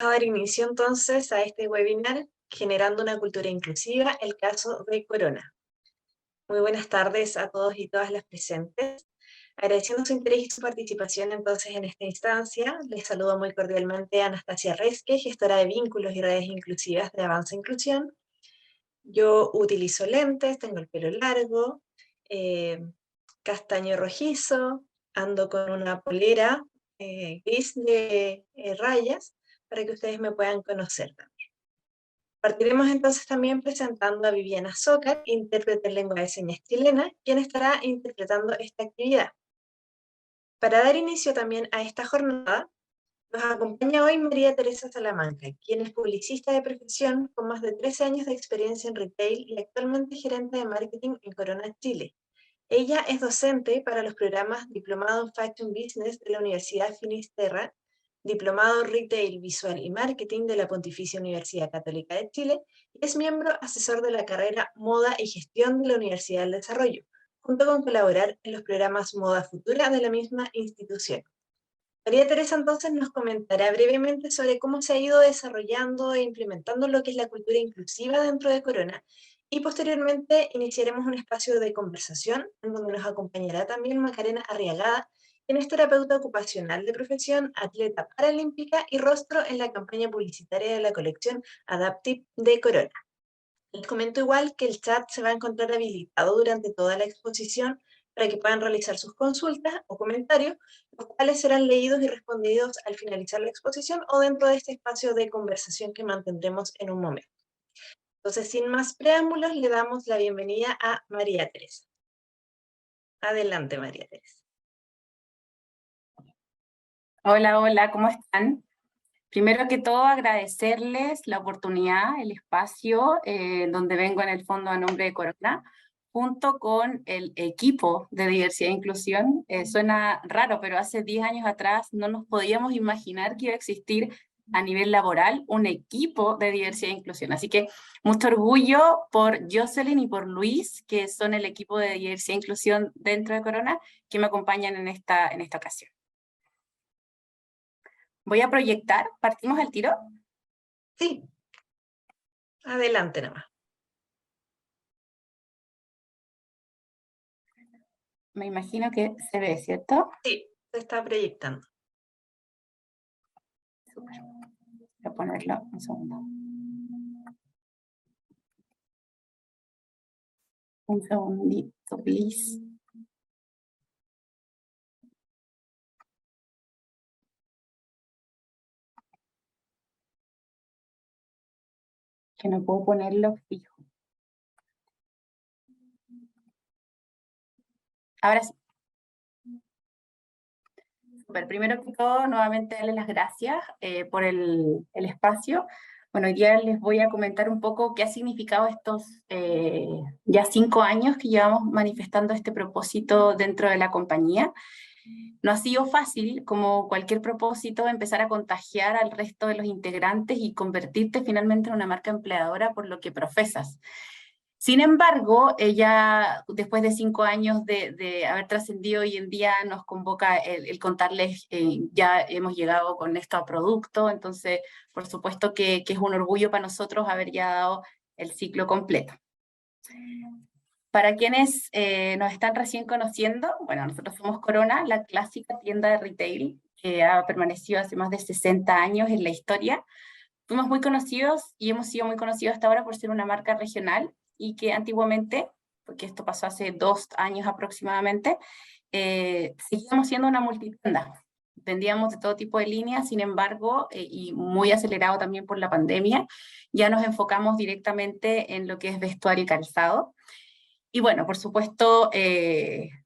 a dar inicio entonces a este webinar, Generando una cultura inclusiva, el caso de Corona. Muy buenas tardes a todos y todas las presentes. Agradeciendo su interés y su participación entonces en esta instancia, les saludo muy cordialmente a Anastasia Resque, gestora de vínculos y redes inclusivas de Avanza Inclusión. Yo utilizo lentes, tengo el pelo largo, castaño rojizo, ando con una polera gris de rayas, para que ustedes me puedan conocer también. Partiremos entonces también presentando a Viviana Zócar, intérprete en lengua de señas chilena, quien estará interpretando esta actividad. Para dar inicio también a esta jornada, nos acompaña hoy María Teresa Salamanca, quien es publicista de profesión con más de 13 años de experiencia en retail y actualmente gerente de marketing en Corona Chile. Ella es docente para los programas Diplomado en Fashion Business de la Universidad Finisterra, Diplomado Retail Visual y Marketing de la Pontificia Universidad Católica de Chile, y es miembro asesor de la carrera Moda y Gestión de la Universidad del Desarrollo, junto con colaborar en los programas Moda Futura de la misma institución. María Teresa entonces nos comentará brevemente sobre cómo se ha ido desarrollando e implementando lo que es la cultura inclusiva dentro de Corona, y posteriormente iniciaremos un espacio de conversación en donde nos acompañará también Macarena Arriagada, quien es terapeuta ocupacional de profesión, atleta paralímpica y rostro en la campaña publicitaria de la colección Adaptive de Corona. Les comento igual que el chat se va a encontrar habilitado durante toda la exposición para que puedan realizar sus consultas o comentarios, los cuales serán leídos y respondidos al finalizar la exposición o dentro de este espacio de conversación que mantendremos en un momento. Entonces, sin más preámbulos, le damos la bienvenida a María Teresa. Adelante, María Teresa. Hola, hola, ¿cómo están? Primero que todo, agradecerles la oportunidad, el espacio, donde vengo en el fondo a nombre de Corona, junto con el equipo de diversidad e inclusión. Suena raro, pero hace 10 años atrás no nos podíamos imaginar que iba a existir a nivel laboral un equipo de diversidad e inclusión. Así que mucho orgullo por Jocelyn y por Luis, que son el equipo de diversidad e inclusión dentro de Corona, que me acompañan en esta ocasión. Voy a proyectar, ¿partimos al tiro? Sí, adelante nomás. Me imagino que se ve, ¿cierto? Sí, se está proyectando. Súper. Voy a ponerlo un segundo. Un segundito, please. Que no puedo ponerlo fijo. Ahora sí. Super. Primero que todo, nuevamente darles las gracias por el espacio. Bueno, hoy día les voy a comentar un poco qué ha significado estos ya 5 años que llevamos manifestando este propósito dentro de la compañía. No ha sido fácil, como cualquier propósito, empezar a contagiar al resto de los integrantes y convertirte finalmente en una marca empleadora por lo que profesas. Sin embargo, ella, después de 5 años de haber trascendido, hoy en día nos convoca el contarles, ya hemos llegado con esto a producto, entonces por supuesto que es un orgullo para nosotros haber ya dado el ciclo completo. Para quienes nos están recién conociendo, bueno, nosotros somos Corona, la clásica tienda de retail que ha permanecido hace más de 60 años en la historia. Fuimos muy conocidos y hemos sido muy conocidos hasta ahora por ser una marca regional y que antiguamente, porque esto pasó hace 2 años aproximadamente, seguíamos siendo una multitienda. Vendíamos de todo tipo de líneas, sin embargo, y muy acelerado también por la pandemia, ya nos enfocamos directamente en lo que es vestuario y calzado. Y bueno, por supuesto,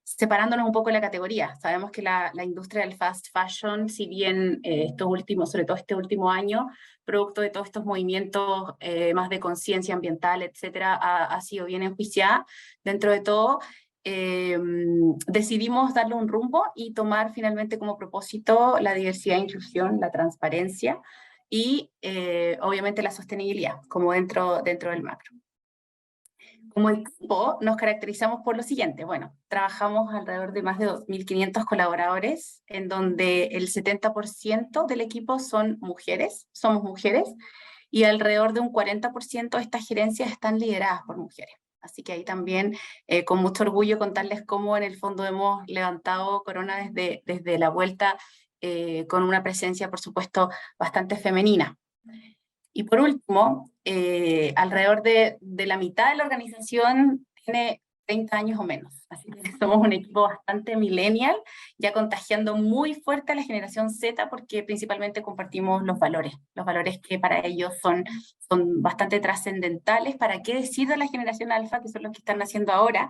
separándonos un poco de la categoría. Sabemos que la industria del fast fashion, si bien estos últimos, sobre todo este último año, producto de todos estos movimientos más de conciencia ambiental, etcétera, ha sido bien enjuiciada. Dentro de todo, decidimos darle un rumbo y tomar finalmente como propósito la diversidad e inclusión, la transparencia y obviamente la sostenibilidad, como dentro del macro. Como equipo nos caracterizamos por lo siguiente. Bueno, trabajamos alrededor de más de 2.500 colaboradores, en donde el 70% del equipo son mujeres, somos mujeres, y alrededor de un 40% de estas gerencias están lideradas por mujeres. Así que ahí también, con mucho orgullo, contarles cómo en el fondo hemos levantado Corona desde la vuelta, con una presencia, por supuesto, bastante femenina. Y por último, alrededor de la mitad de la organización tiene 30 años o menos. Así que somos un equipo bastante millennial, ya contagiando muy fuerte a la generación Z, porque principalmente compartimos los valores que para ellos son bastante trascendentales. ¿Para qué decir de la generación alfa, que son los que están naciendo ahora,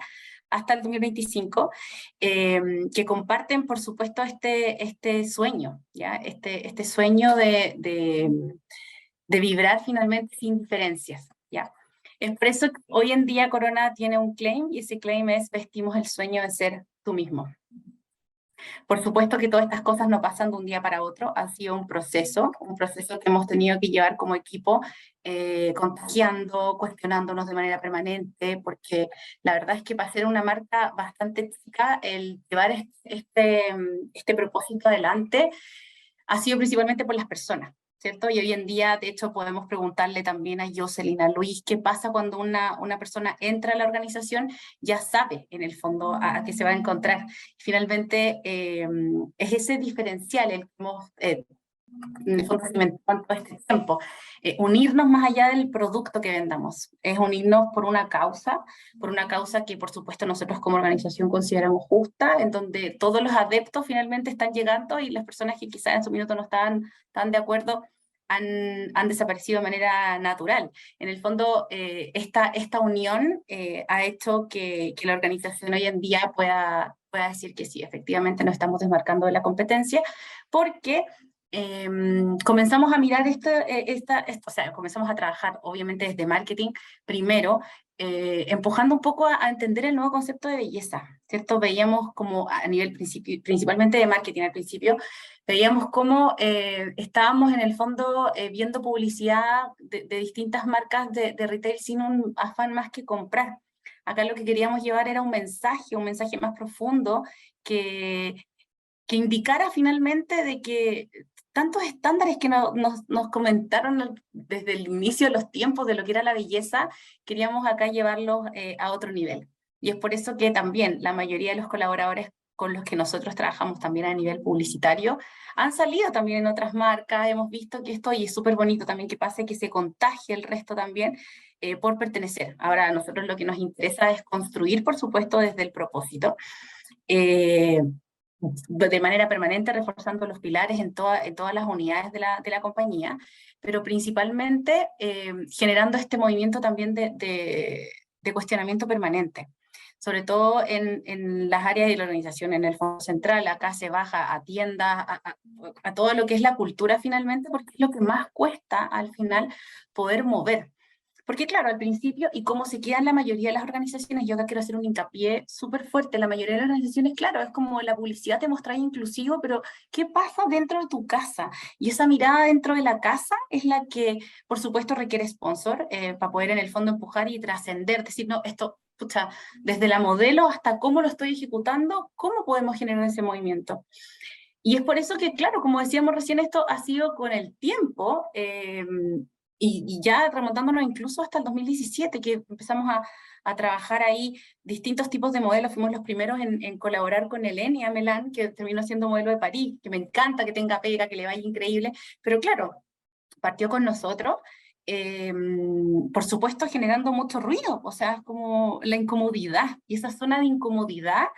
hasta el 2025, que comparten, por supuesto, este sueño, ¿ya? Este sueño de vibrar finalmente sin diferencias, ¿ya? Es por eso que hoy en día Corona tiene un claim, y ese claim es: vestimos el sueño de ser tú mismo. Por supuesto que todas estas cosas no pasan de un día para otro, ha sido un proceso que hemos tenido que llevar como equipo, contagiando, cuestionándonos de manera permanente, porque la verdad es que para ser una marca bastante chica, el llevar este propósito adelante ha sido principalmente por las personas, ¿cierto? Y hoy en día, de hecho, podemos preguntarle también a Jocelyn, a Luis, ¿qué pasa cuando una persona entra a la organización? Ya sabe, en el fondo, a qué se va a encontrar. Finalmente, es ese diferencial el que hemos, en el fondo, cimentado en todo este tiempo. Unirnos más allá del producto que vendamos, es unirnos por una causa que por supuesto nosotros como organización consideramos justa, en donde todos los adeptos finalmente están llegando, y las personas que quizás en su minuto no estaban tan de acuerdo han desaparecido de manera natural. En el fondo, esta unión ha hecho que la organización hoy en día pueda decir que sí, efectivamente nos estamos desmarcando de la competencia, porque comenzamos a mirar o sea, comenzamos a trabajar obviamente desde marketing primero, empujando un poco a entender el nuevo concepto de belleza, ¿cierto? Veíamos como a nivel principalmente de marketing al principio, veíamos cómo estábamos en el fondo viendo publicidad de distintas marcas de retail sin un afán más que comprar. Acá lo que queríamos llevar era un mensaje más profundo que indicara finalmente de que tantos estándares que nos comentaron desde el inicio de los tiempos de lo que era la belleza, queríamos acá llevarlos a otro nivel. Y es por eso que también la mayoría de los colaboradores con los que nosotros trabajamos también a nivel publicitario han salido también en otras marcas. Hemos visto que esto, y es súper bonito también que pase, que se contagie el resto también, por pertenecer. Ahora a nosotros lo que nos interesa es construir, por supuesto, desde el propósito, de manera permanente, reforzando los pilares en todas las unidades de la compañía, pero principalmente generando este movimiento también de cuestionamiento permanente, sobre todo en las áreas de la organización, en el fondo central. Acá se baja a tiendas, a todo lo que es la cultura finalmente, porque es lo que más cuesta al final poder mover. Porque claro, al principio, y como se queda en la mayoría de las organizaciones, yo acá quiero hacer un hincapié súper fuerte: la mayoría de las organizaciones, claro, es como la publicidad te muestra inclusivo, pero ¿qué pasa dentro de tu casa? Y esa mirada dentro de la casa es la que, por supuesto, requiere sponsor, para poder en el fondo empujar y trascender, decir, no, esto, pucha, desde la modelo hasta cómo lo estoy ejecutando, ¿cómo podemos generar ese movimiento? Y es por eso que, claro, como decíamos recién, esto ha sido con el tiempo, y ya remontándonos incluso hasta el 2017, que empezamos a trabajar ahí distintos tipos de modelos. Fuimos los primeros en colaborar con Elenia Melán, que terminó siendo modelo de París, que me encanta, que tenga pega, que le vaya increíble, pero claro, partió con nosotros, por supuesto generando mucho ruido, o sea, como la incomodidad, y esa zona de incomodidad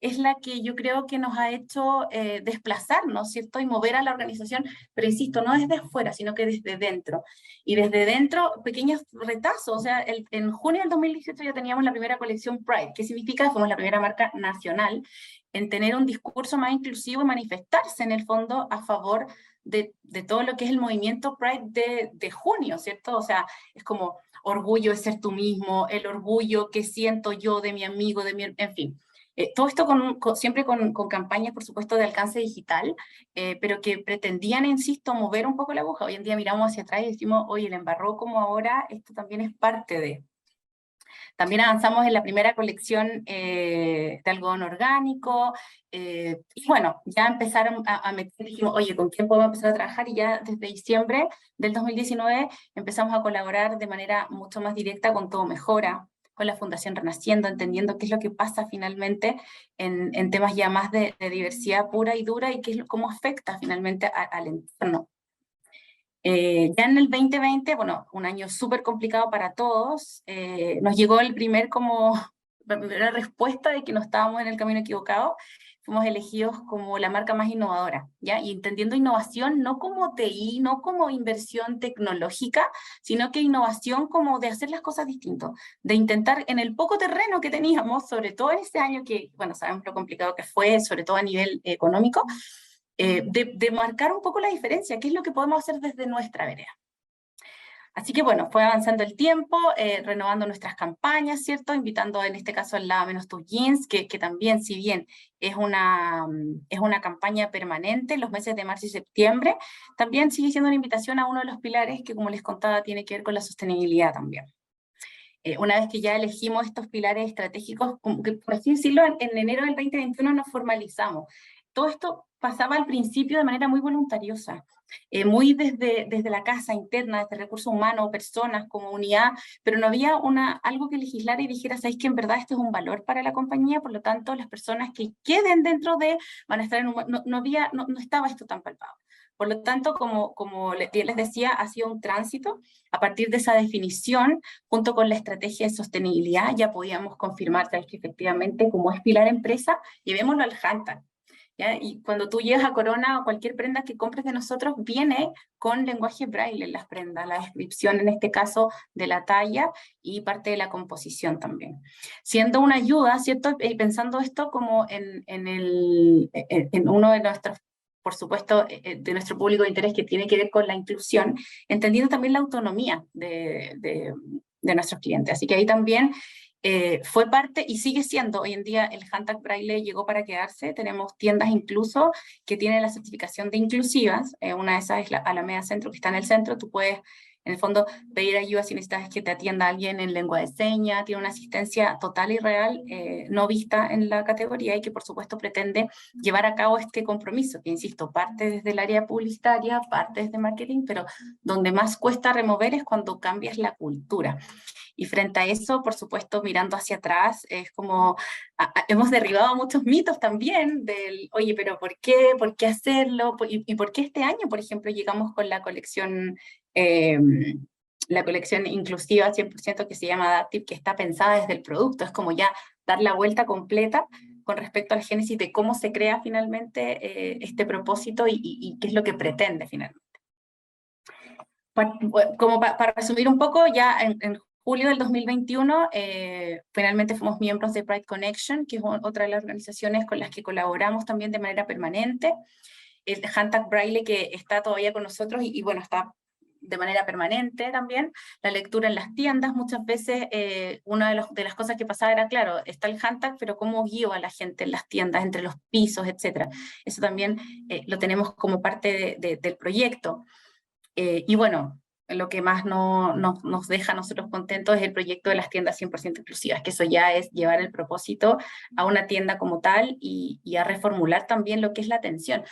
es la que yo creo que nos ha hecho desplazarnos, ¿cierto? Y mover a la organización, pero insisto, no desde afuera, sino que desde dentro. Y desde dentro, pequeños retazos, o sea, en junio del 2018 ya teníamos la primera colección Pride. ¿Qué significa? Fuimos la primera marca nacional en tener un discurso más inclusivo y manifestarse en el fondo a favor de todo lo que es el movimiento Pride de junio, ¿cierto? O sea, es como orgullo de ser tú mismo, el orgullo que siento yo de mi amigo, en fin. Todo esto siempre con campañas, por supuesto, de alcance digital, pero que pretendían, insisto, mover un poco la aguja. Hoy en día miramos hacia atrás y decimos, oye, el embarró como ahora, esto también es parte de. También avanzamos en la primera colección de algodón orgánico, y bueno, ya empezaron a meter, dijimos, oye, ¿con quién podemos empezar a trabajar? Y ya desde diciembre del 2019 empezamos a colaborar de manera mucho más directa con Todo Mejora, con la Fundación Renaciendo, entendiendo qué es lo que pasa finalmente en temas ya más de diversidad pura y dura y qué es, cómo afecta finalmente al entorno. Ya en el 2020, bueno, un año súper complicado para todos, nos llegó el primer como, la primera respuesta de que no estábamos en el camino equivocado. Fuimos elegidos como la marca más innovadora, ¿ya? Y entendiendo innovación no como TI, no como inversión tecnológica, sino que innovación como de hacer las cosas distinto, de intentar en el poco terreno que teníamos, sobre todo en este año que, bueno, sabemos lo complicado que fue, sobre todo a nivel económico, de marcar un poco la diferencia, qué es lo que podemos hacer desde nuestra vereda. Así que bueno, fue avanzando el tiempo, renovando nuestras campañas, ¿cierto? Invitando en este caso al Lava Menos Tus Jeans, que también, si bien es una campaña permanente en los meses de marzo y septiembre, también sigue siendo una invitación a uno de los pilares que, como les contaba, tiene que ver con la sostenibilidad también. Una vez que ya elegimos estos pilares estratégicos, como que, por así decirlo, en enero del 2021 nos formalizamos. Todo esto pasaba al principio de manera muy voluntariosa, muy desde la casa interna, desde recursos humanos, personas, comunidad, pero no había algo que legislara y dijera, ¿sabéis que en verdad esto es un valor para la compañía? Por lo tanto, las personas que queden dentro van a estar en un... No estaba esto tan palpado. Por lo tanto, como les decía, ha sido un tránsito. A partir de esa definición, junto con la estrategia de sostenibilidad, ya podíamos confirmar que efectivamente, como es pilar empresa, llevémoslo al Handtag. ¿Ya? Y cuando tú llegas a Corona o cualquier prenda que compres de nosotros, viene con lenguaje braille en las prendas, la descripción en este caso de la talla y parte de la composición también. Siendo una ayuda, ¿cierto? Pensando esto como en uno de nuestros, por supuesto, de nuestro público de interés que tiene que ver con la inclusión, entendiendo también la autonomía de nuestros clientes. Así que ahí también fue parte y sigue siendo, hoy en día el Handtag Braille llegó para quedarse, tenemos tiendas incluso que tienen la certificación de inclusivas, una de esas es la Alameda Centro, que está en el centro, tú puedes en el fondo pedir ayuda si necesitas que te atienda alguien en lengua de señas, tiene una asistencia total y real, no vista en la categoría y que por supuesto pretende llevar a cabo este compromiso, que insisto, parte desde el área publicitaria, parte desde marketing, pero donde más cuesta remover es cuando cambias la cultura. Y frente a eso, por supuesto, mirando hacia atrás, es como, hemos derribado muchos mitos también del, oye, pero ¿por qué? ¿Por qué hacerlo? ¿Y por qué este año, por ejemplo, llegamos con la colección inclusiva 100% que se llama Adaptive, que está pensada desde el producto? Es como ya dar la vuelta completa con respecto al génesis de cómo se crea finalmente este propósito y qué es lo que pretende finalmente. Como para resumir un poco, ya en julio del 2021, finalmente fuimos miembros de Pride Connection, que es otra de las organizaciones con las que colaboramos también de manera permanente. El Handtag Braille, que está todavía con nosotros y bueno, está de manera permanente también. La lectura en las tiendas, muchas veces una de las cosas que pasaba era, claro, está el Handtag, pero cómo guío a la gente en las tiendas, entre los pisos, etc. Eso también lo tenemos como parte del proyecto. Y bueno, lo que más nos deja a nosotros contentos es el proyecto de las tiendas 100% inclusivas, que eso ya es llevar el propósito a una tienda como tal y a reformular también lo que es la atención.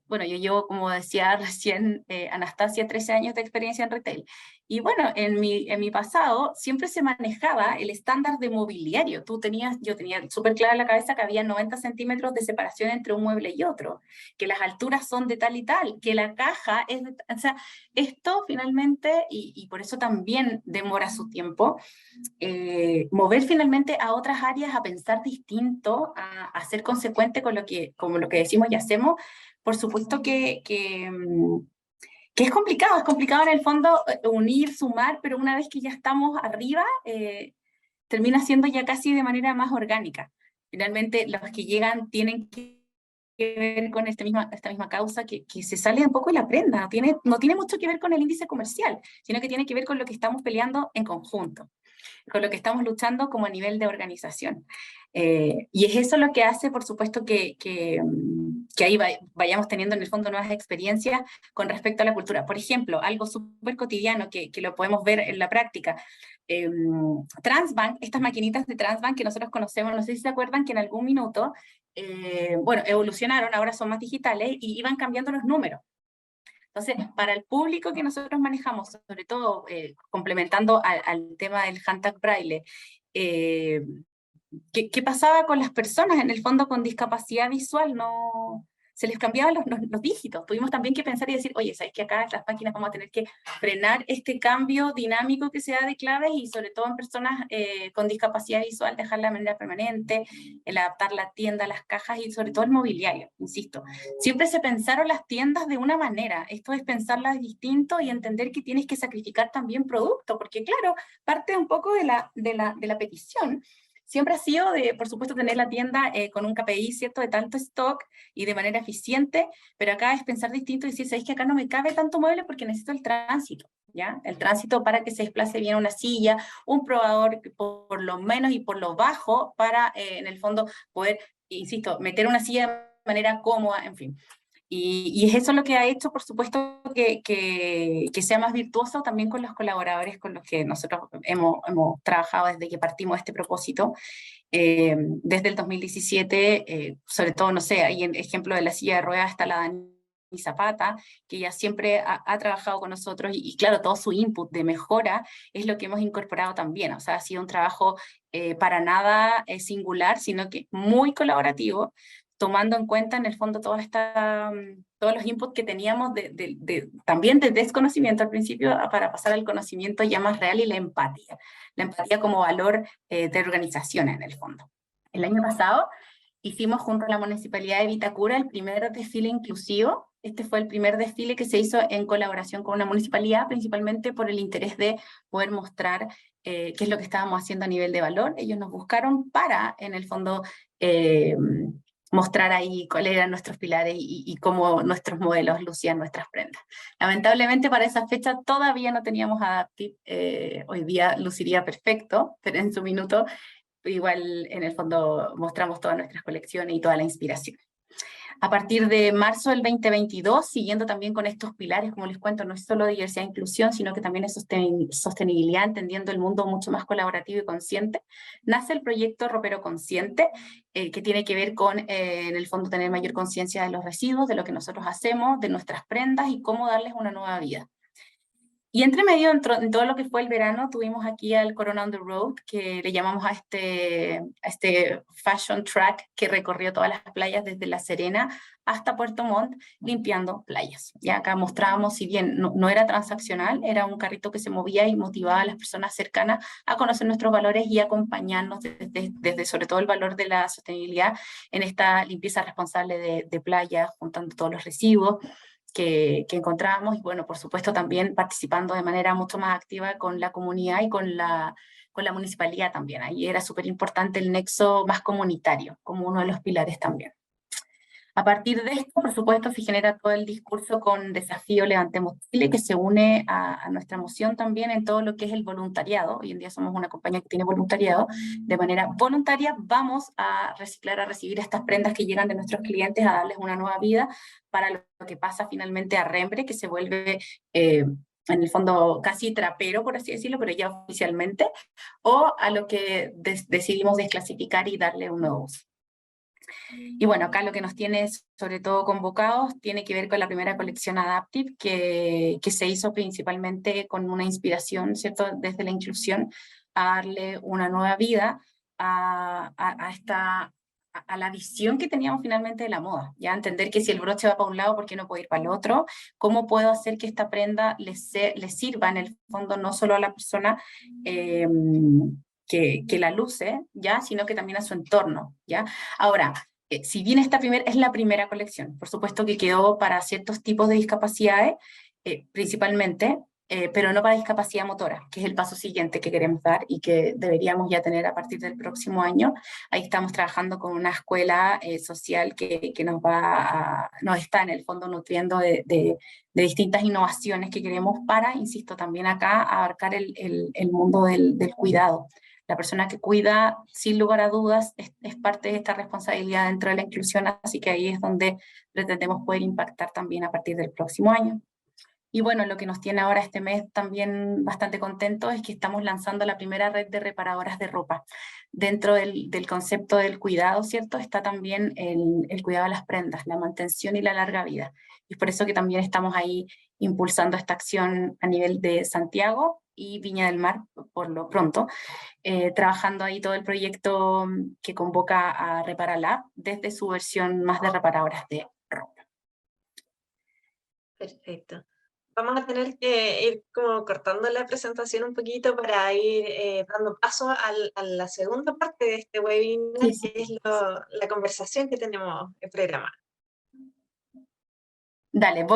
Bueno, yo llevo, como decía recién Anastasia, 13 años de experiencia en retail. Y bueno, en mi pasado siempre se manejaba el estándar de mobiliario. Yo tenía súper clara en la cabeza que había 90 centímetros de separación entre un mueble y otro, que las alturas son de tal y tal, que la caja es de... O sea, esto finalmente, y por eso también demora su tiempo, mover finalmente a otras áreas a pensar distinto, a ser consecuente con como lo que decimos y hacemos, por supuesto que es complicado en el fondo unir, sumar, pero una vez que ya estamos arriba, termina siendo ya casi de manera más orgánica. Finalmente, los que llegan tienen que ver con esta misma causa que se sale un poco de la prenda, no tiene mucho que ver con el índice comercial, sino que tiene que ver con lo que estamos peleando en conjunto. con lo que estamos luchando como a nivel de organización. Y es eso lo que hace, por supuesto, que ahí vayamos teniendo en el fondo nuevas experiencias con respecto a la cultura. Por ejemplo, algo súper cotidiano que lo podemos ver en la práctica. Transbank, estas maquinitas de Transbank que nosotros conocemos, no sé si se acuerdan que en algún minuto, bueno, evolucionaron, ahora son más digitales y iban cambiando los números. Entonces, para el público que nosotros manejamos, sobre todo complementando al tema del handtag braille, ¿qué pasaba con las personas en el fondo con discapacidad visual? No, se les cambiaban los dígitos. Tuvimos también que pensar y decir, oye, ¿sabes que acá estas máquinas vamos a tener que frenar este cambio dinámico que se da de claves y sobre todo en personas con discapacidad visual, dejarla de manera permanente, el adaptar la tienda, las cajas y sobre todo el mobiliario, insisto. Siempre se pensaron las tiendas de una manera. Esto es pensarlas distinto y entender que tienes que sacrificar también producto, porque claro, parte un poco de la petición. Siempre ha sido, por supuesto, tener la tienda con un KPI, ¿cierto?, de tanto stock y de manera eficiente, pero acá es pensar distinto y decir, ¿sabéis que acá no me cabe tanto mueble porque necesito el tránsito? ¿Ya? El tránsito para que se desplace bien una silla, un probador por lo menos y por lo bajo para, en el fondo, poder, insisto, meter una silla de manera cómoda, en fin. Y es eso lo que ha hecho, por supuesto, que sea más virtuoso también con los colaboradores con los que nosotros hemos trabajado desde que partimos de este propósito. Desde el 2017, sobre todo, no sé, hay en ejemplo de la silla de ruedas está la Dani Zapata, que ella siempre ha trabajado con nosotros y claro, todo su input de mejora es lo que hemos incorporado también. O sea, ha sido un trabajo para nada singular, sino que muy colaborativo, tomando en cuenta en el fondo todos los inputs que teníamos también de desconocimiento al principio para pasar al conocimiento ya más real y la empatía como valor de organización en el fondo. El año pasado hicimos junto a la Municipalidad de Vitacura el primer desfile inclusivo. Este fue el primer desfile que se hizo en colaboración con una municipalidad, principalmente por el interés de poder mostrar qué es lo que estábamos haciendo a nivel de valor. Ellos nos buscaron para, en el fondo, mostrar ahí cuáles eran nuestros pilares y cómo nuestros modelos lucían nuestras prendas. Lamentablemente para esa fecha todavía no teníamos Adaptive, hoy día luciría perfecto, pero en su minuto igual en el fondo mostramos todas nuestras colecciones y toda la inspiración. A partir de marzo del 2022, siguiendo también con estos pilares, como les cuento, no es solo diversidad e inclusión, sino que también es sostenibilidad, entendiendo el mundo mucho más colaborativo y consciente, nace el proyecto Ropero Consciente, que tiene que ver con, en el fondo, tener mayor conciencia de los residuos, de lo que nosotros hacemos, de nuestras prendas y cómo darles una nueva vida. Y entre medio, en todo lo que fue el verano, tuvimos aquí al Corona on the Road, que le llamamos a este fashion track que recorrió todas las playas desde La Serena hasta Puerto Montt, limpiando playas. Ya acá mostrábamos, si bien no era transaccional, era un carrito que se movía y motivaba a las personas cercanas a conocer nuestros valores y acompañarnos desde sobre todo el valor de la sostenibilidad en esta limpieza responsable de playas, juntando todos los residuos que encontrábamos y bueno, por supuesto también participando de manera mucho más activa con la comunidad y con la municipalidad también. Ahí era súper importante el nexo más comunitario como uno de los pilares también. A partir de esto, por supuesto, se genera todo el discurso con Desafío Levantemos Chile, que se une a nuestra moción también en todo lo que es el voluntariado. Hoy en día somos una compañía que tiene voluntariado. De manera voluntaria vamos a reciclar, a recibir estas prendas que llegan de nuestros clientes, a darles una nueva vida para lo que pasa finalmente a Rembre, que se vuelve en el fondo casi trapero, por así decirlo, pero ya oficialmente, o a lo que decidimos desclasificar y darle un nuevo uso. Y bueno, acá lo que nos tiene sobre todo convocados tiene que ver con la primera colección Adaptive que se hizo principalmente con una inspiración, ¿cierto?, desde la inclusión, a darle una nueva vida a la visión que teníamos finalmente de la moda, ya entender que si el broche va para un lado, ¿por qué no puede ir para el otro? ¿Cómo puedo hacer que esta prenda les sirva en el fondo no solo a la persona que la luce, ya, sino que también a su entorno, ya? Ahora, si bien esta es la primera colección, por supuesto que quedó para ciertos tipos de discapacidades, principalmente, pero no para discapacidad motora, que es el paso siguiente que queremos dar y que deberíamos ya tener a partir del próximo año. Ahí estamos trabajando con una escuela social que nos está en el fondo nutriendo de distintas innovaciones que queremos para, insisto, también acá abarcar el mundo del cuidado. La persona que cuida, sin lugar a dudas, es parte de esta responsabilidad dentro de la inclusión, así que ahí es donde pretendemos poder impactar también a partir del próximo año. Y bueno, lo que nos tiene ahora este mes también bastante contentos es que estamos lanzando la primera red de reparadoras de ropa. Dentro del concepto del cuidado, ¿cierto? Está también el cuidado de las prendas, la mantención y la larga vida. Y es por eso que también estamos ahí impulsando esta acción a nivel de Santiago y Viña del Mar por lo pronto, trabajando ahí todo el proyecto que convoca a Reparalab desde su versión más de reparadoras de ropa. Perfecto. Vamos a tener que ir como cortando la presentación un poquito para ir dando paso a la segunda parte de este webinar, Sí, sí. que es la conversación que tenemos programada. Dale,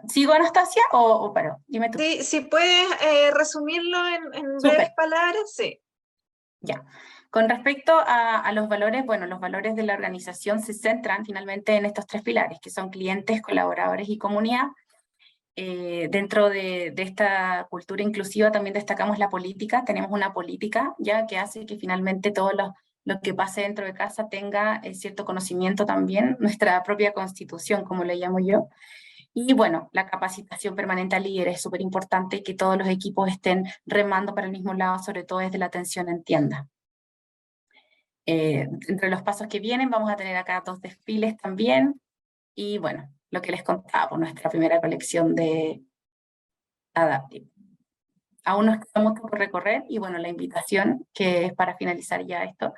¿sigo Anastasia o paro? Dime tú. Sí, si puedes resumirlo en breves Súper, palabras, sí. ya. Con respecto a los valores, bueno, los valores de la organización se centran finalmente en estos tres pilares, que son clientes, colaboradores y comunidad. Dentro de esta cultura inclusiva también destacamos la política. Tenemos una política ya que hace que finalmente todo lo que pase dentro de casa tenga cierto conocimiento también, nuestra propia constitución, como le llamo yo. Y bueno, la capacitación permanente al líder es súper importante y que todos los equipos estén remando para el mismo lado, sobre todo desde la atención en tienda. Entre los pasos que vienen vamos a tener acá 2 desfiles también y bueno, lo que les contaba, por nuestra primera colección de Adaptive. Aún nos queda mucho por recorrer y bueno, la invitación que es para finalizar ya esto,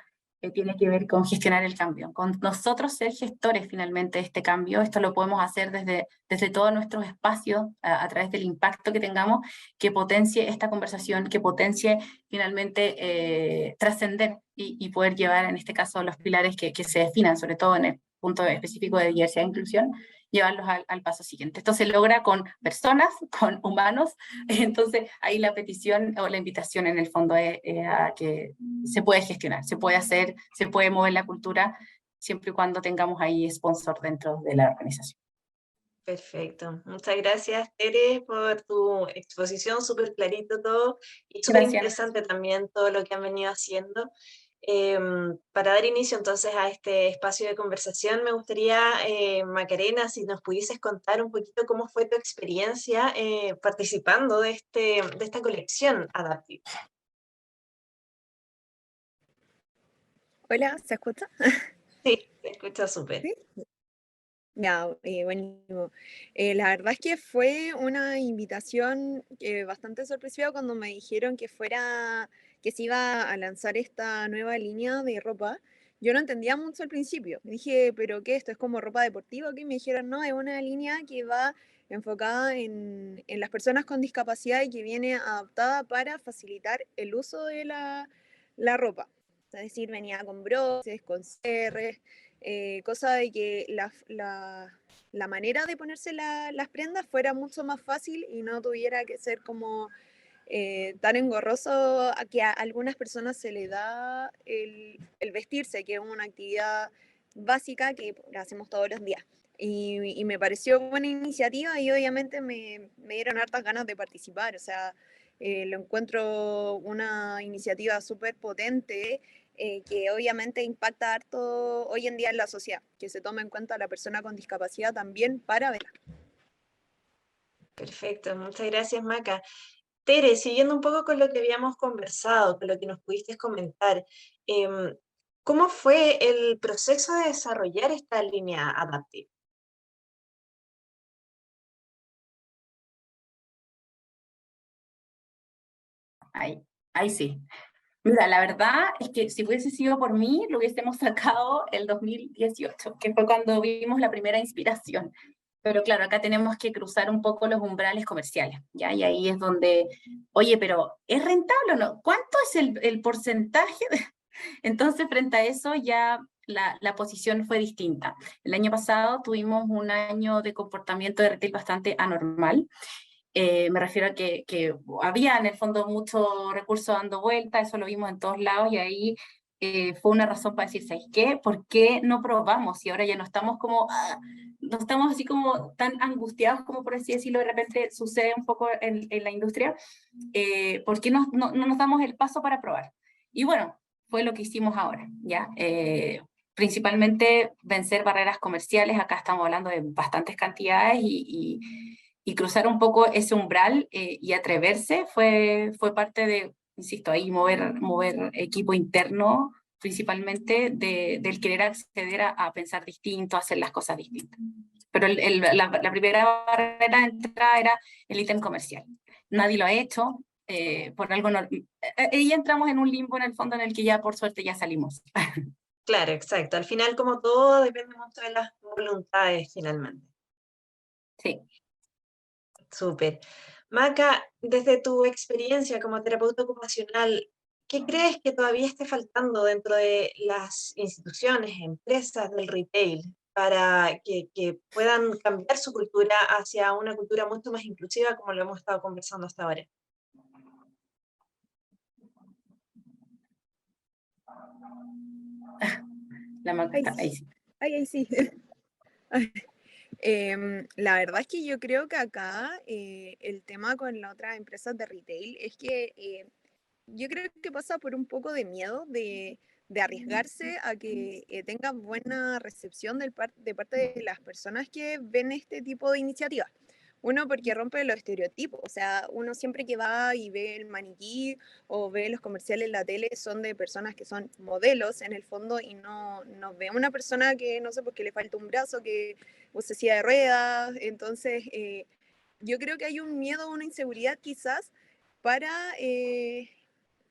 tiene que ver con gestionar el cambio, con nosotros ser gestores finalmente de este cambio. Esto lo podemos hacer desde todos nuestros espacios, a través del impacto que tengamos, que potencie esta conversación, que potencie finalmente trascender y poder llevar en este caso los pilares que se definan, sobre todo en el punto específico de diversidad e inclusión, llevarlos al paso siguiente. Esto se logra con personas, con humanos, entonces ahí la petición o la invitación en el fondo es a que se puede gestionar, se puede hacer, se puede mover la cultura, siempre y cuando tengamos ahí sponsor dentro de la organización. Perfecto. Muchas gracias, Tere, por tu exposición, súper clarito todo y súper Gracias. interesante también todo lo que han venido haciendo. Para dar inicio entonces a este espacio de conversación, me gustaría, Macarena, si nos pudieses contar un poquito cómo fue tu experiencia participando de esta colección Adaptive. Hola, ¿se escucha? Sí, te escucho súper. Sí. Ya, buenísimo. La verdad es que fue una invitación bastante sorpresiva cuando me dijeron que se iba a lanzar esta nueva línea de ropa. Yo no entendía mucho al principio. Dije, ¿pero qué? ¿Esto es como ropa deportiva? ¿Qué? Me dijeron, no, es una línea que va enfocada en las personas con discapacidad y que viene adaptada para facilitar el uso de la ropa. Es decir, venía con broches, con cierres, cosa de que la manera de ponerse las prendas fuera mucho más fácil y no tuviera que ser como tan engorroso a que a algunas personas se le da el vestirse, que es una actividad básica que la hacemos todos los días. Y me pareció buena iniciativa y obviamente me dieron hartas ganas de participar, o sea, lo encuentro una iniciativa súper potente que obviamente impacta harto hoy en día en la sociedad, que se tome en cuenta a la persona con discapacidad también para ver. Perfecto, muchas gracias, Maca. Tere, siguiendo un poco con lo que habíamos conversado, con lo que nos pudiste comentar, ¿cómo fue el proceso de desarrollar esta línea Adaptive? Ahí sí. Mira, la verdad es que si hubiese sido por mí, lo hubiésemos sacado el 2018, que fue cuando vimos la primera inspiración. Pero claro, acá tenemos que cruzar un poco los umbrales comerciales, ¿ya? Y ahí es donde, oye, pero ¿es rentable o no? ¿Cuánto es el porcentaje? Entonces, frente a eso, ya la posición fue distinta. El año pasado tuvimos un año de comportamiento de retail bastante anormal. Me refiero a que había en el fondo mucho recurso dando vuelta, eso lo vimos en todos lados, y ahí fue una razón para decir, ¿sabes qué? ¿Por qué no probamos? Y ahora ya no estamos como, no estamos así como tan angustiados como por así decirlo, de repente sucede un poco en la industria. ¿Por qué no nos damos el paso para probar? Y bueno, fue lo que hicimos ahora, ¿ya? Principalmente vencer barreras comerciales, acá estamos hablando de bastantes cantidades, y cruzar un poco ese umbral y atreverse fue parte de, insisto, ahí mover equipo interno, principalmente del querer acceder a pensar distinto, a hacer las cosas distintas. Pero la primera barrera de entrada era el ítem comercial. Nadie lo ha hecho, por algo no, y entramos en un limbo en el fondo en el que ya por suerte ya salimos. Claro, exacto. Al final, como todo, depende mucho de las voluntades, finalmente. Sí. Súper. Maca, desde tu experiencia como terapeuta ocupacional, ¿qué crees que todavía esté faltando dentro de las instituciones, empresas del retail para que puedan cambiar su cultura hacia una cultura mucho más inclusiva, como lo hemos estado conversando hasta ahora? La marca Ay, está ahí. sí. Ay, sí. La verdad es que yo creo que acá el tema con las otras empresas de retail es que yo creo que pasa por un poco de miedo de arriesgarse a que tengan buena recepción de parte de las personas que ven este tipo de iniciativas. Uno, porque rompe los estereotipos, o sea, uno siempre que va y ve el maniquí o ve los comerciales en la tele son de personas que son modelos en el fondo y no ve una persona que, no sé, porque le falta un brazo, que use silla de ruedas, entonces yo creo que hay un miedo, una inseguridad quizás para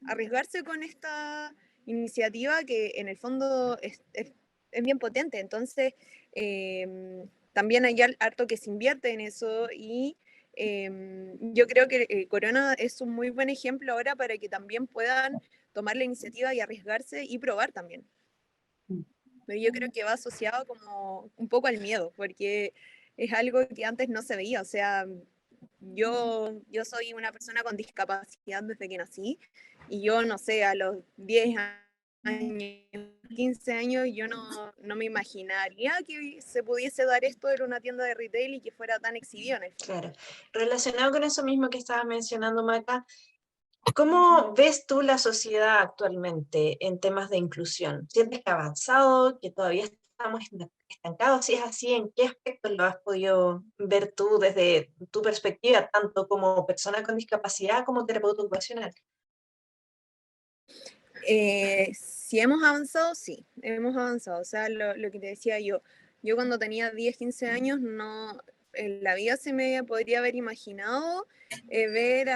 arriesgarse con esta iniciativa que en el fondo es bien potente. Entonces, también hay harto que se invierte en eso y yo creo que Corona es un muy buen ejemplo ahora para que también puedan tomar la iniciativa y arriesgarse y probar también. Pero yo creo que va asociado como un poco al miedo, porque es algo que antes no se veía. O sea, yo soy una persona con discapacidad desde que nací y yo, no sé, a los 10 años, 15 años, yo no me imaginaría que se pudiese dar esto en una tienda de retail y que fuera tan exhibido en el fondo. Claro. Relacionado con eso mismo que estabas mencionando, Maca, ¿cómo ves tú la sociedad actualmente en temas de inclusión? ¿Sientes que ha avanzado, que todavía estamos estancados? Si es así, ¿en qué aspectos lo has podido ver tú desde tu perspectiva, tanto como persona con discapacidad como terapeuta ocupacional? Si hemos avanzado, sí, hemos avanzado. O sea, lo que te decía yo cuando tenía 10 15 años, no, en la vida se me podría haber imaginado ver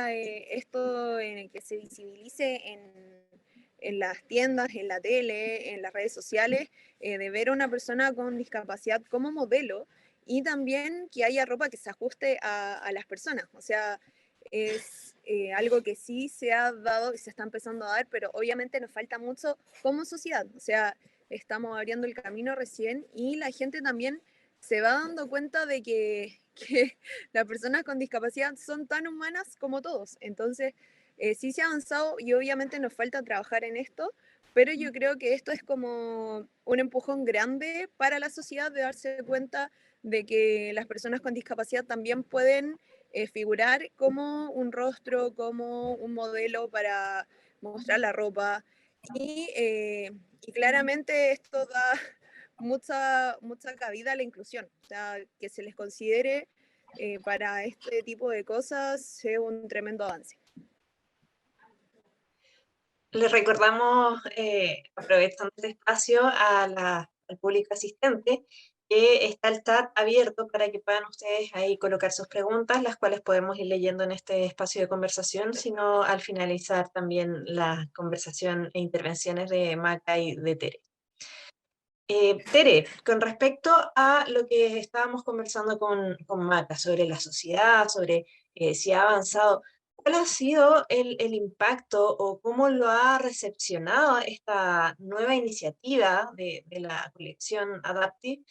esto en el que se visibilice en las tiendas, en la tele, en las redes sociales, de ver a una persona con discapacidad como modelo y también que haya ropa que se ajuste a las personas. O sea, es algo que sí se ha dado y se está empezando a dar, pero obviamente nos falta mucho como sociedad. O sea, estamos abriendo el camino recién y la gente también se va dando cuenta de que las personas con discapacidad son tan humanas como todos. Entonces, sí se ha avanzado y obviamente nos falta trabajar en esto, pero yo creo que esto es como un empujón grande para la sociedad de darse cuenta de que las personas con discapacidad también pueden figurar como un rostro, como un modelo para mostrar la ropa. Y claramente esto da mucha cabida a la inclusión, o sea, que se les considere para este tipo de cosas es un tremendo avance. Les recordamos, aprovechando este espacio, al público asistente, que está el chat abierto para que puedan ustedes ahí colocar sus preguntas, las cuales podemos ir leyendo en este espacio de conversación, sino al finalizar también la conversación e intervenciones de Maca y de Tere. Tere, con respecto a lo que estábamos conversando con Maca sobre la sociedad, sobre si ha avanzado, ¿cuál ha sido el impacto o cómo lo ha recepcionado esta nueva iniciativa de la colección Adaptive,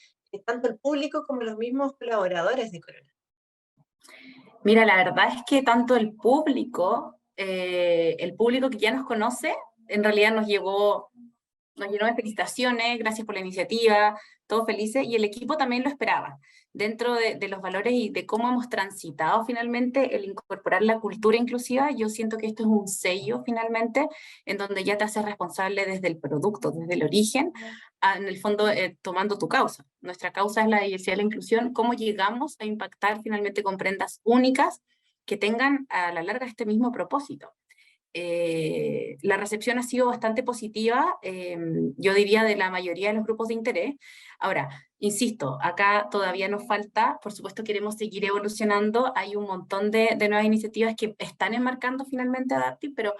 tanto el público como los mismos colaboradores de Corona? Mira, la verdad es que tanto el público que ya nos conoce, en realidad nos llenó de felicitaciones, gracias por la iniciativa, todos felices, y el equipo también lo esperaba. Dentro de los valores y de cómo hemos transitado finalmente el incorporar la cultura inclusiva, yo siento que esto es un sello finalmente, en donde ya te haces responsable desde el producto, desde el origen, en el fondo tomando tu causa. Nuestra causa es la diversidad y la inclusión, cómo llegamos a impactar finalmente con prendas únicas que tengan a la larga este mismo propósito. La recepción ha sido bastante positiva, yo diría de la mayoría de los grupos de interés. Ahora, insisto, acá todavía nos falta, por supuesto queremos seguir evolucionando, hay un montón de nuevas iniciativas que están enmarcando finalmente Adaptive, pero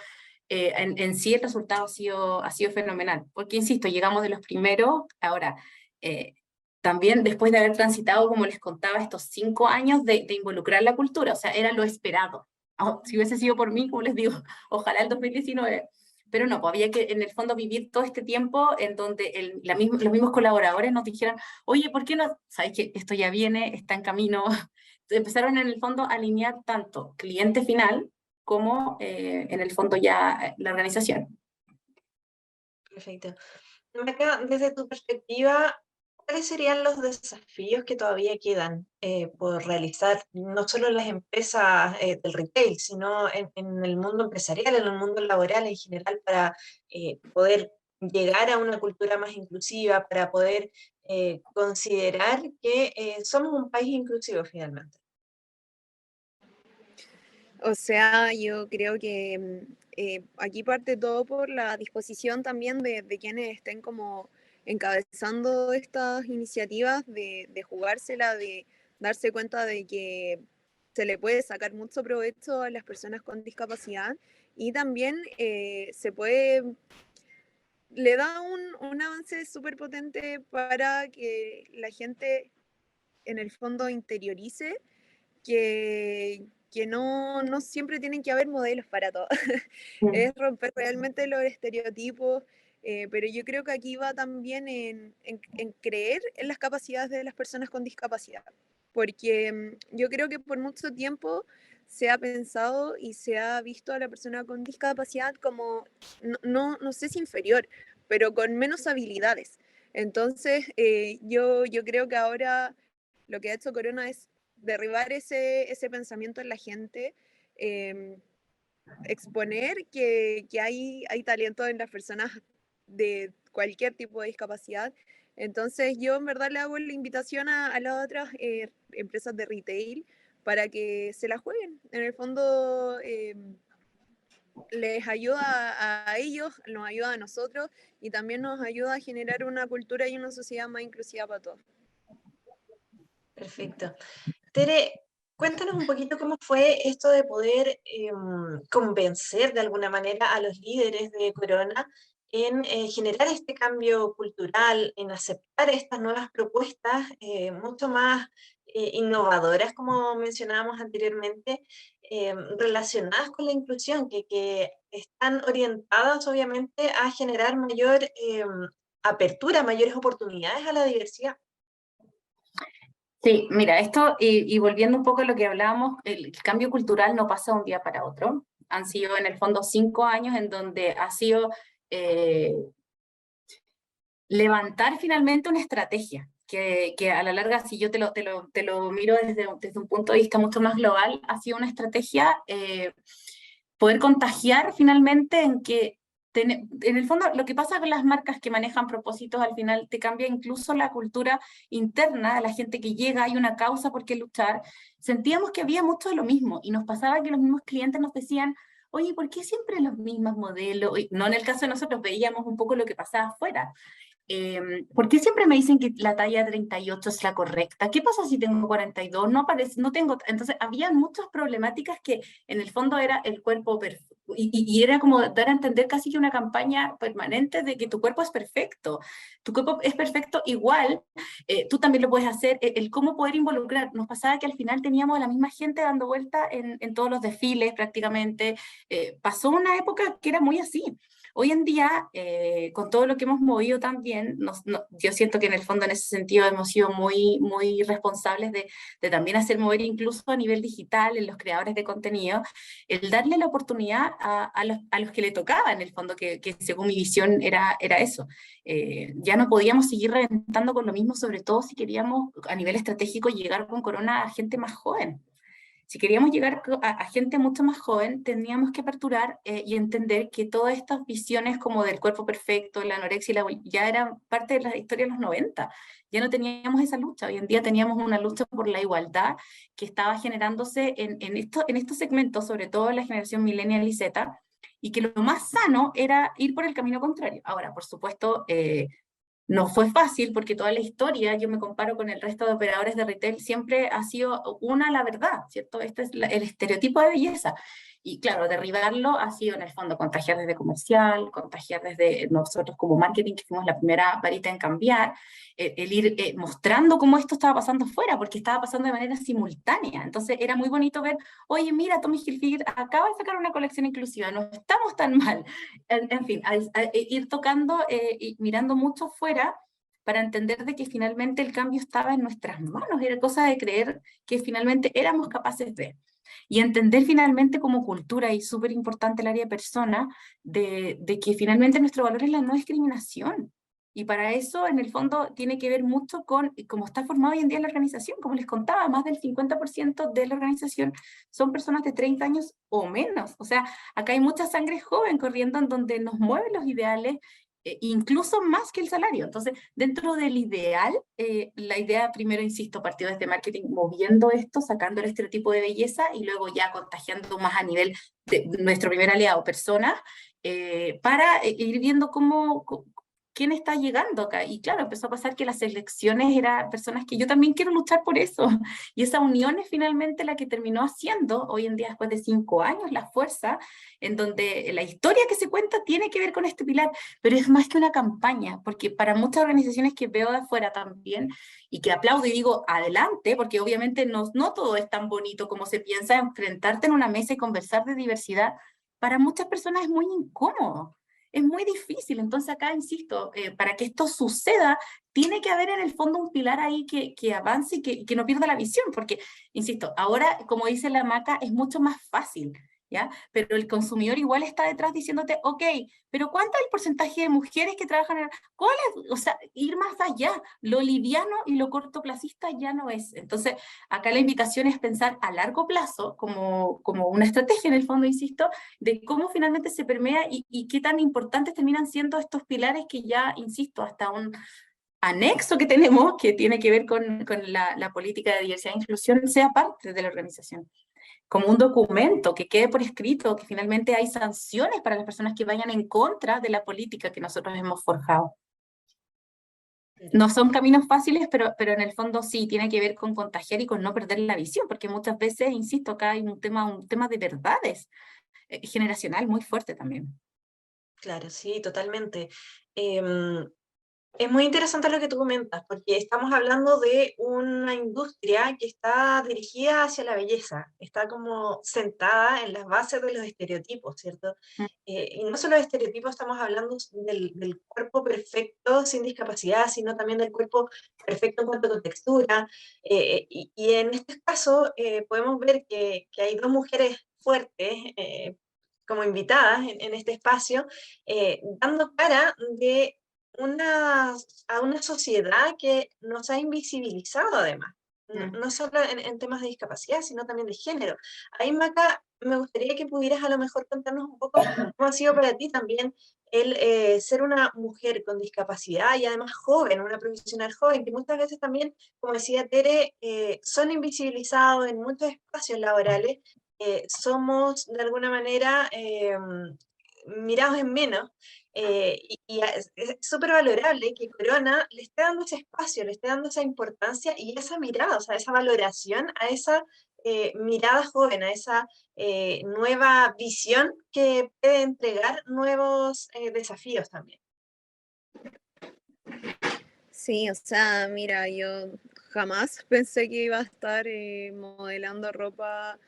en sí el resultado ha sido fenomenal, porque insisto, llegamos de los primeros, ahora, también después de haber transitado, como les contaba, estos 5 años de involucrar la cultura, o sea, era lo esperado. Si hubiese sido por mí, como les digo, ojalá el 2019, pero no, pues había que en el fondo vivir todo este tiempo en donde los mismos colaboradores nos dijeran, oye, ¿por qué no? ¿Sabes que esto ya viene, está en camino? Entonces empezaron en el fondo a alinear tanto cliente final como en el fondo ya la organización. Perfecto. Maca, desde tu perspectiva, ¿cuáles serían los desafíos que todavía quedan por realizar, no solo en las empresas del retail, sino en el mundo empresarial, en el mundo laboral en general, para poder llegar a una cultura más inclusiva, para poder considerar que somos un país inclusivo finalmente? O sea, yo creo que aquí parte todo por la disposición también de quienes estén como encabezando estas iniciativas, de jugársela, de darse cuenta de que se le puede sacar mucho provecho a las personas con discapacidad y también le da un avance súper potente para que la gente en el fondo interiorice que no siempre tienen que haber modelos para todo. Es romper realmente los estereotipos, pero yo creo que aquí va también en creer en las capacidades de las personas con discapacidad, porque yo creo que por mucho tiempo se ha pensado y se ha visto a la persona con discapacidad como, no sé si inferior, pero con menos habilidades. Entonces, yo creo que ahora lo que ha hecho Corona es derribar ese pensamiento en la gente, eh, exponer que hay talento en las personas de cualquier tipo de discapacidad. Entonces yo en verdad le hago la invitación a las otras empresas de retail para que se la jueguen. En el fondo les ayuda a ellos, nos ayuda a nosotros y también nos ayuda a generar una cultura y una sociedad más inclusiva para todos. Perfecto. Tere, cuéntanos un poquito cómo fue esto de poder convencer de alguna manera a los líderes de Corona en generar este cambio cultural, en aceptar estas nuevas propuestas mucho más innovadoras, como mencionábamos anteriormente, relacionadas con la inclusión, que están orientadas obviamente a generar mayor apertura, mayores oportunidades a la diversidad. Sí, mira, esto, y volviendo un poco a lo que hablábamos, el cambio cultural no pasa de un día para otro. Han sido en el fondo 5 años en donde ha sido eh, levantar finalmente una estrategia, que a la larga, si yo te lo miro desde un punto de vista mucho más global, ha sido una estrategia poder contagiar finalmente en que en el fondo, lo que pasa con las marcas que manejan propósitos, al final te cambia incluso la cultura interna de la gente que llega, hay una causa por qué luchar. Sentíamos que había mucho de lo mismo y nos pasaba que los mismos clientes nos decían, oye, ¿por qué siempre los mismos modelos? Y no en el caso de nosotros, veíamos un poco lo que pasaba afuera. ¿Por qué siempre me dicen que la talla 38 es la correcta? ¿Qué pasa si tengo 42? No aparece, no tengo. Entonces, había muchas problemáticas que en el fondo era el cuerpo perfecto. Y era como dar a entender casi que una campaña permanente de que tu cuerpo es perfecto. Tu cuerpo es perfecto igual, tú también lo puedes hacer. El cómo poder involucrar. Nos pasaba que al final teníamos a la misma gente dando vuelta en todos los desfiles prácticamente. Pasó una época que era muy así. Hoy en día, con todo lo que hemos movido también, yo siento que en el fondo en ese sentido hemos sido muy, muy responsables de también hacer mover incluso a nivel digital en los creadores de contenido, el darle la oportunidad a los que le tocaba en el fondo, que según mi visión era eso. Ya no podíamos seguir reventando con lo mismo, sobre todo si queríamos a nivel estratégico llegar con Corona a gente más joven. Si queríamos llegar a gente mucho más joven, teníamos que aperturar y entender que todas estas visiones como del cuerpo perfecto, la anorexia y ya eran parte de la historia de los 90. Ya no teníamos esa lucha. Hoy en día teníamos una lucha por la igualdad que estaba generándose en estos segmentos, sobre todo en la generación millennial y Z, y que lo más sano era ir por el camino contrario. Ahora, por supuesto, no fue fácil porque toda la historia, yo me comparo con el resto de operadores de retail, siempre ha sido una la verdad, ¿cierto? Este es el estereotipo de belleza. Y claro, derribarlo ha sido en el fondo contagiar desde comercial, contagiar desde nosotros como marketing, que fuimos la primera varita en cambiar, el ir mostrando cómo esto estaba pasando fuera, porque estaba pasando de manera simultánea. Entonces era muy bonito ver, oye, mira, Tommy Hilfiger acaba de sacar una colección inclusiva, no estamos tan mal. En fin, ir tocando y mirando mucho fuera para entender de que finalmente el cambio estaba en nuestras manos, era cosa de creer que finalmente éramos capaces de. Y entender finalmente como cultura, y súper importante el área de persona, de que finalmente nuestro valor es la no discriminación. Y para eso, en el fondo, tiene que ver mucho con cómo está formada hoy en día la organización. Como les contaba, más del 50% de la organización son personas de 30 años o menos. O sea, acá hay mucha sangre joven corriendo en donde nos mueven los ideales, incluso más que el salario. Entonces, dentro del ideal, la idea, primero, insisto, partió desde marketing, moviendo esto, sacando el estereotipo de belleza y luego ya contagiando más a nivel de nuestro primer aliado, personas, para ir viendo quién está llegando acá. Y claro, empezó a pasar que las elecciones eran personas que yo también quiero luchar por eso. Y esa unión es finalmente la que terminó haciendo, hoy en día, después de 5 años, la fuerza, en donde la historia que se cuenta tiene que ver con este pilar, pero es más que una campaña, porque para muchas organizaciones que veo de afuera también, y que aplaudo y digo, adelante, porque obviamente no todo es tan bonito como se piensa, enfrentarte en una mesa y conversar de diversidad, para muchas personas es muy incómodo. Es muy difícil, entonces acá insisto, para que esto suceda, tiene que haber en el fondo un pilar ahí que avance y que no pierda la visión, porque, insisto, ahora, como dice la Maca, es mucho más fácil, ¿ya? Pero el consumidor igual está detrás diciéndote, ok, pero ¿cuánto es el porcentaje de mujeres que trabajan en... ¿Cuál es? O sea, ir más allá, lo liviano y lo cortoplacista ya no es. Entonces, acá la invitación es pensar a largo plazo, como una estrategia en el fondo, insisto, de cómo finalmente se permea y qué tan importantes terminan siendo estos pilares que ya, insisto, hasta un anexo que tenemos, que tiene que ver con la política de diversidad e inclusión, sea parte de la organización. Como un documento que quede por escrito, que finalmente hay sanciones para las personas que vayan en contra de la política que nosotros hemos forjado. No son caminos fáciles, pero en el fondo sí, tiene que ver con contagiar y con no perder la visión, porque muchas veces, insisto, acá hay un tema de verdades generacional muy fuerte también. Claro, sí, totalmente. Es muy interesante lo que tú comentas, porque estamos hablando de una industria que está dirigida hacia la belleza, está como sentada en las bases de los estereotipos, ¿cierto? Mm. Y no solo de estereotipos, estamos hablando del cuerpo perfecto sin discapacidad, sino también del cuerpo perfecto en cuanto a textura. Y en este caso podemos ver que hay dos mujeres fuertes como invitadas en este espacio, dando cara de a una sociedad que nos ha invisibilizado además, no solo en temas de discapacidad, sino también de género. Ahí, Maca, me gustaría que pudieras a lo mejor contarnos un poco cómo ha sido para ti también el ser una mujer con discapacidad y además joven, una profesional joven, que muchas veces también, como decía Tere, son invisibilizados en muchos espacios laborales, somos de alguna manera mirados en menos, y es súper valorable que Corona le esté dando ese espacio, le esté dando esa importancia y esa mirada, o sea, esa valoración a esa mirada joven, a esa nueva visión que puede entregar nuevos desafíos también. Sí, o sea, mira, yo jamás pensé que iba a estar modelando ropa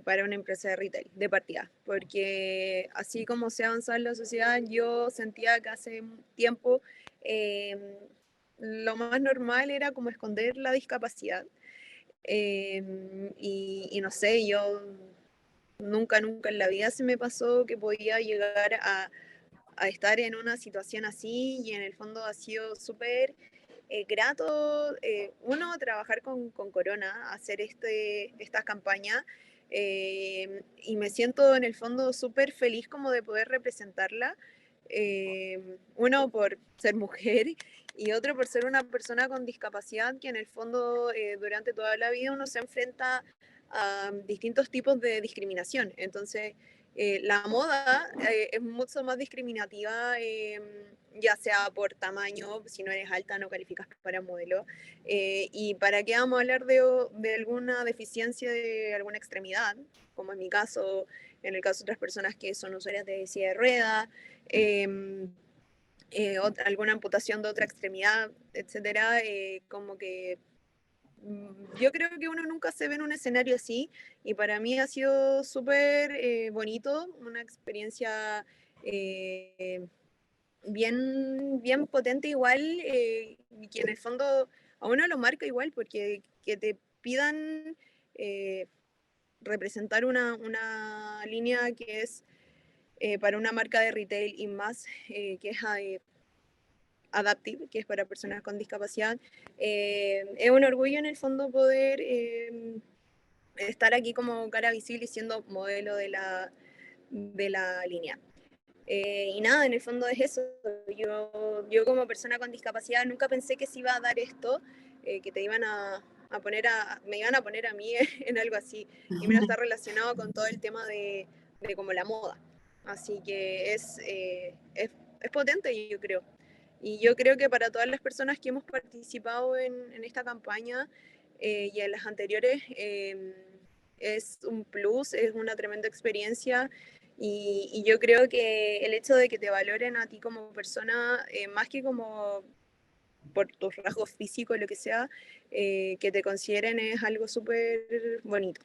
para una empresa de retail, de partida, porque así como se avanza en la sociedad, yo sentía que hace tiempo lo más normal era como esconder la discapacidad. Y no sé, yo nunca en la vida se me pasó que podía llegar a estar en una situación así, y en el fondo ha sido súper grato, uno, trabajar con Corona, hacer estas campañas, y me siento en el fondo súper feliz como de poder representarla, uno por ser mujer y otro por ser una persona con discapacidad que en el fondo durante toda la vida uno se enfrenta a distintos tipos de discriminación. Entonces, la moda es mucho más discriminativa, ya sea por tamaño, si no eres alta no calificas para modelo, y para qué vamos a hablar de alguna deficiencia de alguna extremidad, como en mi caso, en el caso de otras personas que son usuarias de silla de ruedas, alguna amputación de otra extremidad, etcétera, como que yo creo que uno nunca se ve en un escenario así, y para mí ha sido súper bonito, una experiencia eh, bien potente igual, y que en el fondo a uno lo marca igual, porque que te pidan representar una línea que es para una marca de retail y más que es Adaptive, que es para personas con discapacidad. Es un orgullo en el fondo poder estar aquí como cara visible y siendo modelo de la línea. Y nada, en el fondo es eso. Yo como persona con discapacidad nunca pensé que se iba a dar esto, que te iban a poner me iban a poner a mí en algo así, y menos está relacionado con todo el tema de como la moda. Así que es potente, yo creo. Y yo creo que para todas las personas que hemos participado en esta campaña y en las anteriores, es un plus, es una tremenda experiencia, y yo creo que el hecho de que te valoren a ti como persona, más que como por tus rasgos físicos, lo que sea, que te consideren es algo súper bonito.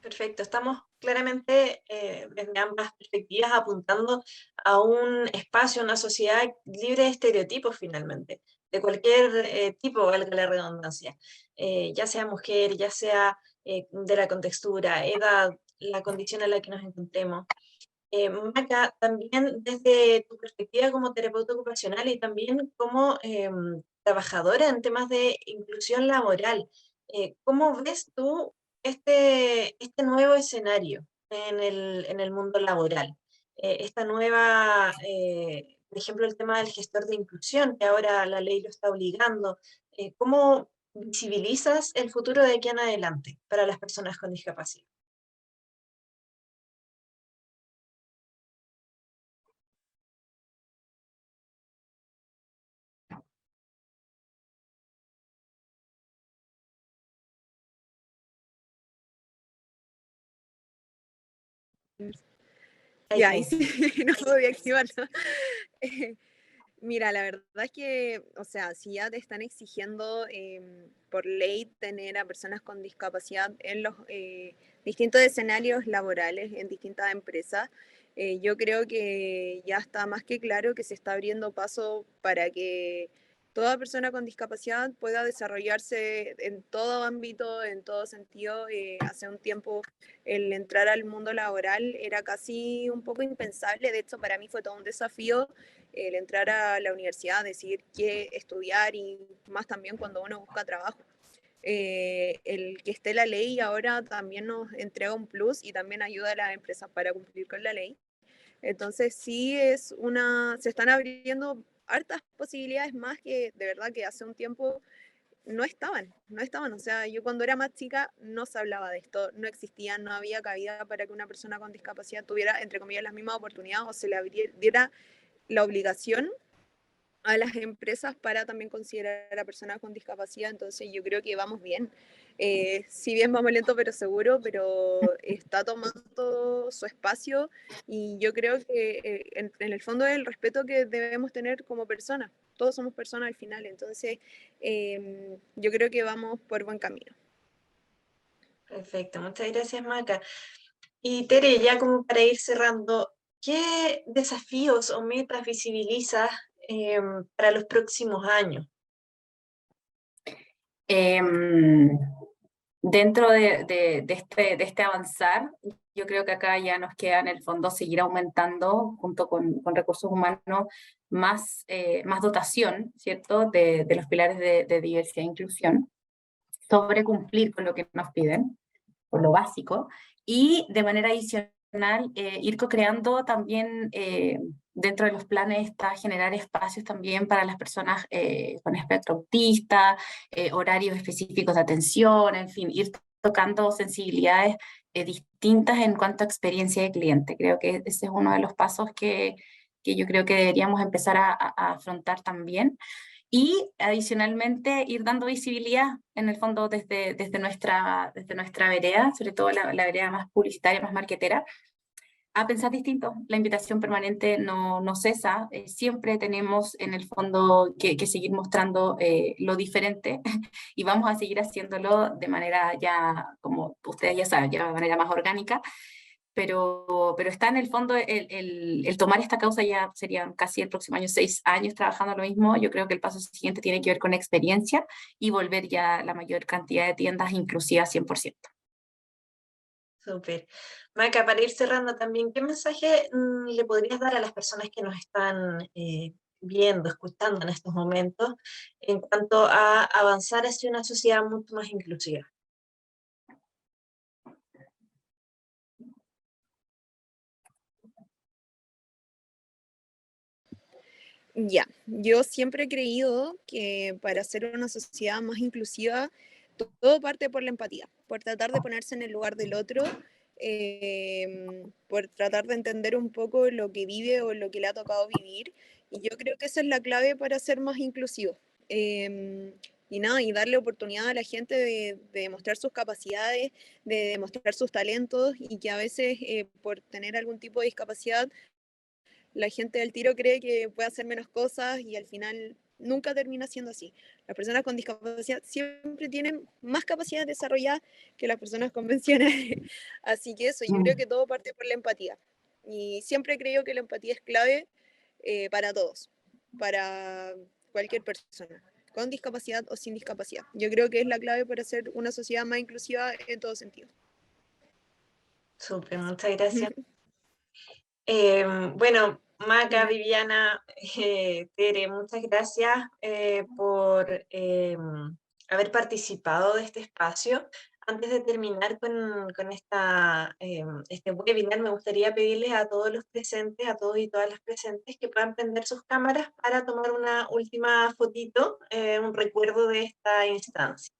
Perfecto, estamos claramente desde ambas perspectivas apuntando a un espacio, una sociedad libre de estereotipos finalmente, de cualquier tipo, valga la redundancia, ya sea mujer, ya sea de la contextura, edad, la condición en la que nos encontremos. Maca, también desde tu perspectiva como terapeuta ocupacional y también como trabajadora en temas de inclusión laboral, ¿cómo ves tú este nuevo escenario en el mundo laboral? Esta nueva, por ejemplo, el tema del gestor de inclusión, que ahora la ley lo está obligando. ¿Cómo visibilizas el futuro de aquí en adelante para las personas con discapacidad? Ahí Ya, y sí. sí, no podía activarlo. Mira, la verdad es que, o sea, si ya te están exigiendo por ley tener a personas con discapacidad en los distintos escenarios laborales, en distintas empresas, yo creo que ya está más que claro que se está abriendo paso para que toda persona con discapacidad pueda desarrollarse en todo ámbito, en todo sentido. Hace un tiempo el entrar al mundo laboral era casi un poco impensable, de hecho para mí fue todo un desafío el entrar a la universidad, decidir qué estudiar, y más también cuando uno busca trabajo. El que esté la ley ahora también nos entrega un plus y también ayuda a las empresas para cumplir con la ley. Entonces sí se están abriendo hartas posibilidades más que de verdad que hace un tiempo no estaban. O sea, yo cuando era más chica no se hablaba de esto, no existía, no había cabida para que una persona con discapacidad tuviera, entre comillas, las mismas oportunidades o se le diera la obligación a las empresas para también considerar a personas con discapacidad. Entonces yo creo que vamos bien. Si bien vamos lento pero seguro, pero está tomando su espacio, y yo creo que en el fondo es el respeto que debemos tener como personas. Todos somos personas al final, entonces yo creo que vamos por buen camino. Perfecto, muchas gracias, Maca. Y Tere, ya como para ir cerrando, ¿qué desafíos o metas visibilizas para los próximos años? Em, Dentro de este avanzar, yo creo que acá ya nos queda en el fondo seguir aumentando junto con recursos humanos más dotación, ¿cierto?, de los pilares de diversidad e inclusión, sobre cumplir con lo que nos piden, por lo básico, y de manera adicional ir co-creando también dentro de los planes está generar espacios también para las personas con espectro autista, horarios específicos de atención, en fin, ir tocando sensibilidades distintas en cuanto a experiencia de cliente. Creo que ese es uno de los pasos que yo creo que deberíamos empezar a afrontar también. Y adicionalmente ir dando visibilidad en el fondo desde nuestra vereda, sobre todo la vereda más publicitaria, más marketera, a pensar distinto. La invitación permanente no cesa, siempre tenemos en el fondo que seguir mostrando lo diferente y vamos a seguir haciéndolo de manera ya, como ustedes ya saben, ya de manera más orgánica, pero está en el fondo el tomar esta causa. Ya serían casi el próximo año 6 años trabajando lo mismo. Yo creo que el paso siguiente tiene que ver con experiencia y volver ya la mayor cantidad de tiendas inclusivas 100%. Súper. Maca, para ir cerrando también, ¿qué mensaje le podrías dar a las personas que nos están viendo, escuchando en estos momentos en cuanto a avanzar hacia una sociedad mucho más inclusiva? Ya, yo siempre he creído que para ser una sociedad más inclusiva, todo parte por la empatía, por tratar de ponerse en el lugar del otro, por tratar de entender un poco lo que vive o lo que le ha tocado vivir. Y yo creo que esa es la clave para ser más inclusivo. Y nada, y darle oportunidad a la gente de demostrar sus capacidades, de demostrar sus talentos, y que a veces por tener algún tipo de discapacidad la gente del tiro cree que puede hacer menos cosas y al final nunca termina siendo así. Las personas con discapacidad siempre tienen más capacidad desarrollada que las personas convencionales. Así que eso, yo creo que todo parte por la empatía. Y siempre creo que la empatía es clave para todos, para cualquier persona, con discapacidad o sin discapacidad. Yo creo que es la clave para hacer una sociedad más inclusiva en todo sentido. Súper, muchas gracias. Bueno, Maca, Viviana, Tere, muchas gracias por haber participado de este espacio. Antes de terminar con este webinar, me gustaría pedirles a todos los presentes, a todos y todas las presentes, que puedan prender sus cámaras para tomar una última fotito, un recuerdo de esta instancia.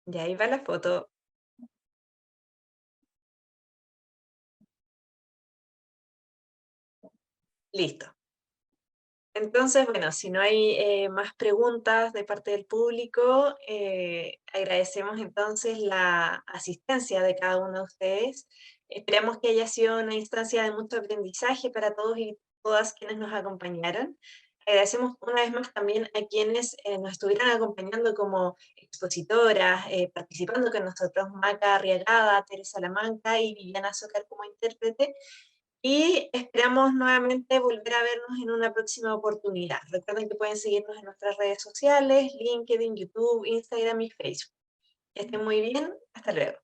Y ahí va la foto. Listo. Entonces, bueno, si no hay más preguntas de parte del público, agradecemos entonces la asistencia de cada uno de ustedes. Esperamos que haya sido una instancia de mucho aprendizaje para todos y todas quienes nos acompañaron. Agradecemos una vez más también a quienes nos estuvieron acompañando como expositoras, participando con nosotros, Maca Arriagada, Teresa Salamanca y Viviana Zócar como intérprete. Y esperamos nuevamente volver a vernos en una próxima oportunidad. Recuerden que pueden seguirnos en nuestras redes sociales, LinkedIn, YouTube, Instagram y Facebook. Que estén muy bien. Hasta luego.